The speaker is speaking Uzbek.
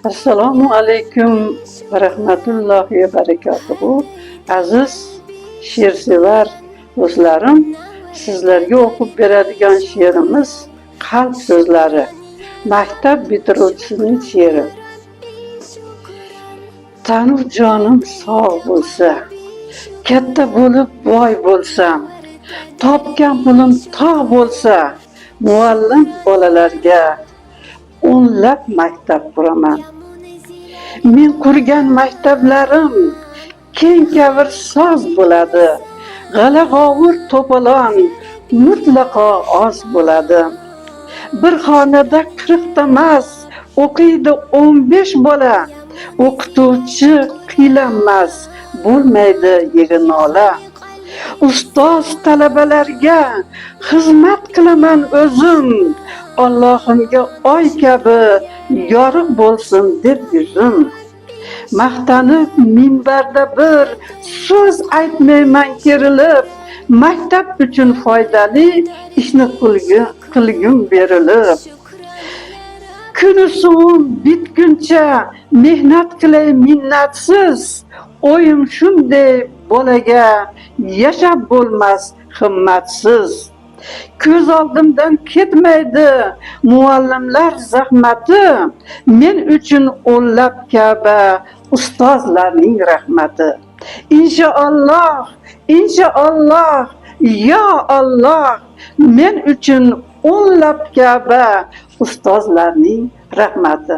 Assalomu alaykum va rahmatullohi va barakatuhu. Aziz she'rsevar do'stlarim, sizlarga o'qib beradigan she'rimiz Qalb so'zlari. Maktab bitiruvchisining she'ri. Tanu jonim sog' bo'lsa, katta bo'lib boy bo'lsam, topgan pulim tog' bo'lsa, muallim bolalarga o'nlab maktab quraman. Men qurgan maktablarim keng kavir soz bo'ladi. G'ala-g'ovur to'polon mutlaqo oz bo'ladi. Bir xonada 40 tamas o'qiydi 15 bola. O'qituvchi qiylanmas, bo'lmaydi yeginola. Ustoz talabalarga xizmat qilaman o'zim. Allohimga oy kabi yorug' bo'lsin deb yuzim. Maqtanib minbarda bir so'z aytmayman kerilib, maktab uchun foydali ishni qilgum berilib. Kuni suvim bitguncha mehnat qilay minnatsiz, o'yim shunday bolaga yashab bo'lmas himmatsiz. Ko'z oldimdan ketmaydi muallimlar zahmati, men uchun o'nlab kabi ustozlarning rahmati. Inshaalloh, inshaalloh, yo Alloh, men uchun o'nlab kabi ustozlarning rahmati.